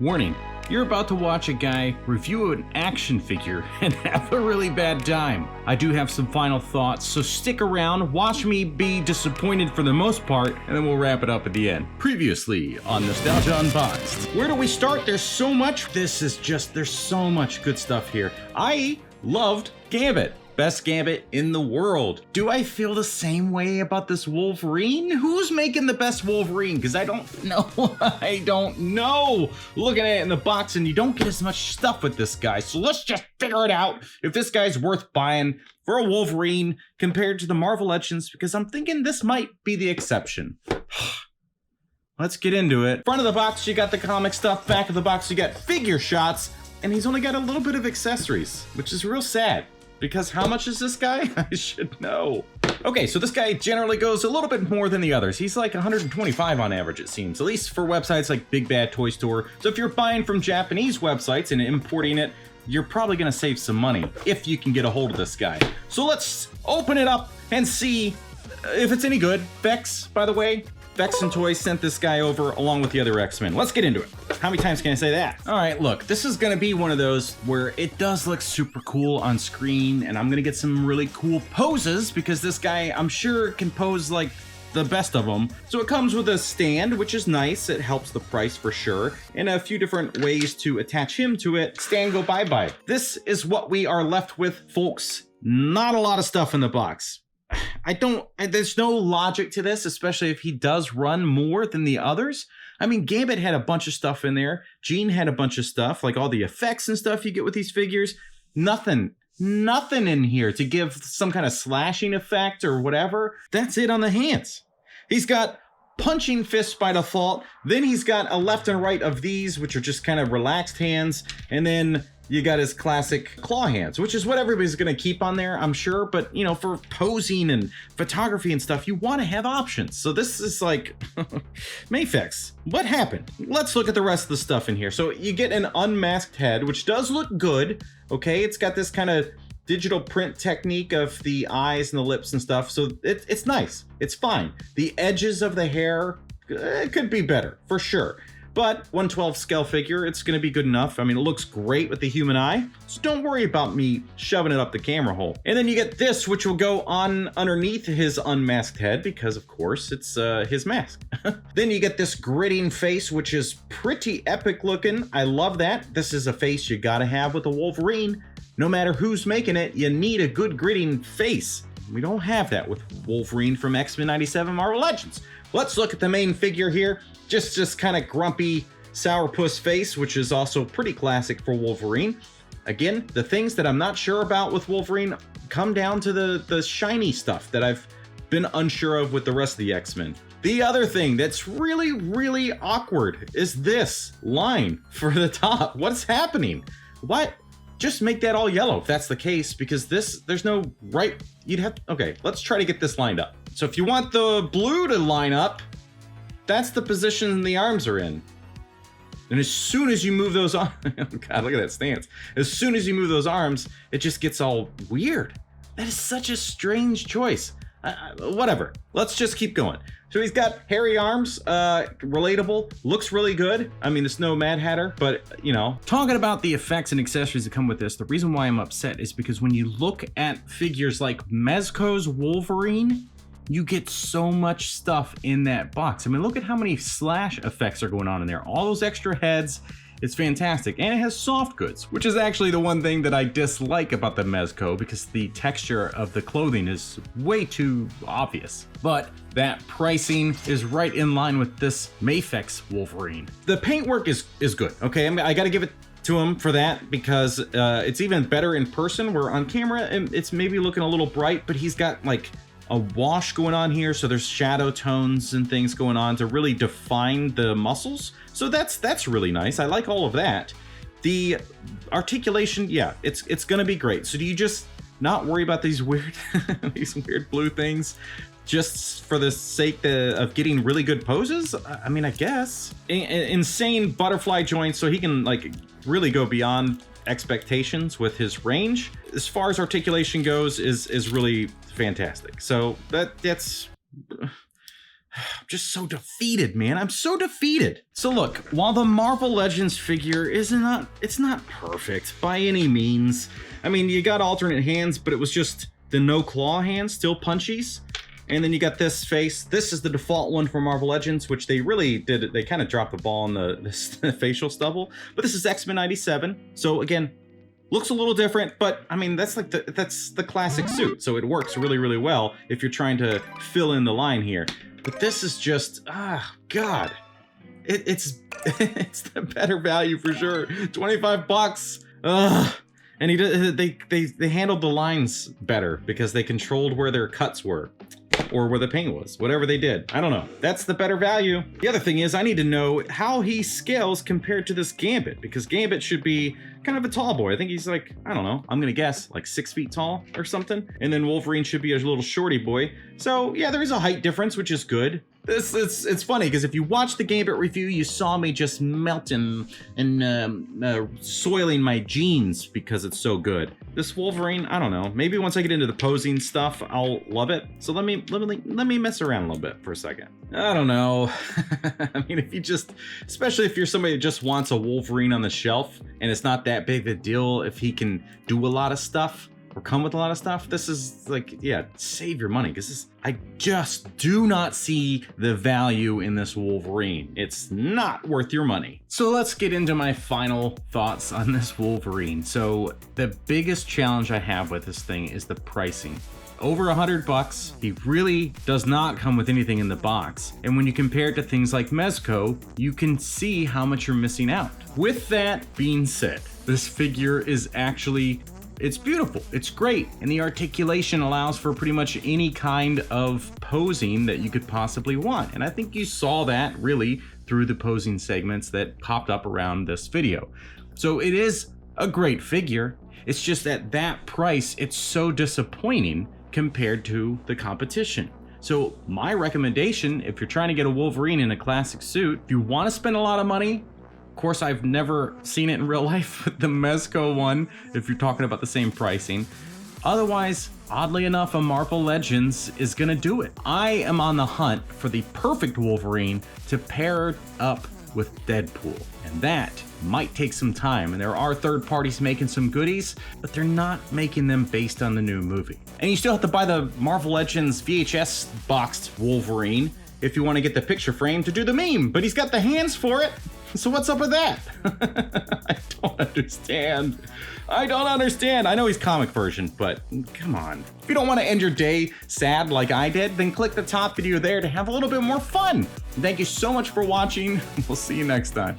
Warning, you're about to watch a guy review an action figure and have a really bad time. I do have some final thoughts, so stick around, watch me be disappointed for the most part, and then we'll wrap it up at the end. Previously on Nostalgia Unboxed. Where do we start? There's so much. There's so much good stuff here. I loved Gambit. Best Gambit in the world. Do I feel the same way about this Wolverine? Who's making the best Wolverine? Because I don't know. I don't know. Looking at it in the box, and you don't get as much stuff with this guy. So let's just figure it out if this guy's worth buying for a Wolverine compared to the Marvel Legends, because I'm thinking this might be the exception. Let's get into it. Front of the box, you got the comic stuff. Back of the box, you got figure shots. And he's only got a little bit of accessories, which is real sad. Because how much is this guy? I should know. Okay, so this guy generally goes a little bit more than the others. He's like 125 on average, it seems, at least for websites like Big Bad Toy Store. So if you're buying from Japanese websites and importing it, you're probably gonna save some money if you can get a hold of this guy. So let's open it up and see if it's any good. Vex, by the way, Vex and Toys sent this guy over along with the other X-Men. Let's get into it. How many times can I say that? All right, look, this is gonna be one of those where it does look super cool on screen, and I'm gonna get some really cool poses because this guy, I'm sure, can pose like the best of them. So it comes with a stand, which is nice. It helps the price for sure, and a few different ways to attach him to it. Stand, go bye-bye. This is what we are left with, folks. Not a lot of stuff in the box. There's no logic to this, especially if he does run more than the others. I mean, Gambit had a bunch of stuff in there. Jean had a bunch of stuff, like all the effects and stuff you get with these figures. Nothing in here to give some kind of slashing effect or whatever. That's it on the hands. He's got punching fists by default. Then he's got a left and right of these, which are just kind of relaxed hands. And then you got his classic claw hands, which is what everybody's gonna keep on there, I'm sure. But, you know, for posing and photography and stuff, you want to have options. So this is like, Mafex, what happened? Let's look at the rest of the stuff in here. So you get an unmasked head, which does look good. Okay, it's got this kind of digital print technique of the eyes and the lips and stuff. So it's nice, it's fine. The edges of the hair, it could be better, for sure. But 1/12 scale figure, it's gonna be good enough. I mean, it looks great with the human eye, so don't worry about me shoving it up the camera hole. And then you get this, which will go on underneath his unmasked head, because of course it's his mask. Then you get this gritting face, which is pretty epic looking. I love that. This is a face you gotta have with a Wolverine. No matter who's making it, you need a good gritting face. We don't have that with Wolverine from X-Men 97 Marvel Legends. Let's look at the main figure here. Just kind of grumpy sourpuss face, which is also pretty classic for Wolverine. Again, the things that I'm not sure about with Wolverine come down to the shiny stuff that I've been unsure of with the rest of the X-Men. The other thing that's really, really awkward is this line for the top. What's happening? What? Just make that all yellow if that's the case, because there's no right, okay, let's try to get this lined up. So if you want the blue to line up, that's the position the arms are in. And as soon as you move those arms, oh God, look at that stance. As soon as you move those arms, it just gets all weird. That is such a strange choice. Whatever, let's just keep going. So he's got hairy arms, relatable, looks really good. I mean, there's no Mad Hatter, but you know. Talking about the effects and accessories that come with this, the reason why I'm upset is because when you look at figures like Mezco's Wolverine, you get so much stuff in that box. I mean, look at how many slash effects are going on in there. All those extra heads, it's fantastic. And it has soft goods, which is actually the one thing that I dislike about the Mezco, because the texture of the clothing is way too obvious. But that pricing is right in line with this Mafex Wolverine. The paintwork is good, okay? I gotta give it to him for that, because it's even better in person, where on camera it's maybe looking a little bright, but he's got like a wash going on here, so there's shadow tones and things going on to really define the muscles. So that's really nice. I like all of that. The articulation, yeah, it's gonna be great. So do you just not worry about these weird these weird blue things just for the sake of getting really good poses? I mean, I guess. Insane butterfly joints, so he can like really go beyond expectations with his range. As far as articulation goes, is really fantastic. So that's I'm just so defeated, man. I'm so defeated. So look, while the Marvel Legends figure it's not perfect by any means. I mean, you got alternate hands, but it was just the no claw hands, still punchies. And then you got this face. This is the default one for Marvel Legends, which they really did. They kind of dropped the ball on the facial stubble. But this is X-Men 97. So again, looks a little different, but I mean, that's the classic suit. So it works really, really well if you're trying to fill in the line here. But this is just, God. It's it's the better value for sure. 25 bucks. Ugh. And they handled the lines better because they controlled where their cuts were. Or where the paint was, whatever they did. I don't know. That's the better value. The other thing is I need to know how he scales compared to this Gambit, because Gambit should be kind of a tall boy. I think he's like, I don't know, I'm gonna guess like 6 feet tall or something. And then Wolverine should be a little shorty boy. So yeah, there is a height difference, which is good. It's funny because if you watch the Gambit review, you saw me just melting and soiling my jeans because it's so good. This Wolverine, I don't know. Maybe once I get into the posing stuff, I'll love it. So let me mess around a little bit for a second. I don't know. I mean, if you just, especially if you're somebody that just wants a Wolverine on the shelf and it's not that big a deal if he can do a lot of stuff or come with a lot of stuff, this is like, yeah, save your money because I just do not see the value in this Wolverine. It's not worth your money. So let's get into my final thoughts on this Wolverine. So the biggest challenge I have with this thing is the pricing. Over $100, he really does not come with anything in the box. And when you compare it to things like Mezco, you can see how much you're missing out. With that being said, this figure is actually, it's beautiful, it's great, and the articulation allows for pretty much any kind of posing that you could possibly want. And I think you saw that really through the posing segments that popped up around this video. So it is a great figure. It's just at that price, it's so disappointing compared to the competition. So my recommendation, if you're trying to get a Wolverine in a classic suit, if you want to spend a lot of money, of course, I've never seen it in real life with the Mezco one, if you're talking about the same pricing. Otherwise, oddly enough, a Marvel Legends is gonna do it. I am on the hunt for the perfect Wolverine to pair up with Deadpool, and that might take some time. And there are third parties making some goodies, but they're not making them based on the new movie. And you still have to buy the Marvel Legends VHS boxed Wolverine if you want to get the picture frame to do the meme, but he's got the hands for it. So what's up with that? I don't understand. I don't understand. I know he's comic version, but come on. If you don't want to end your day sad like I did, then click the top video there to have a little bit more fun. Thank you so much for watching. We'll see you next time.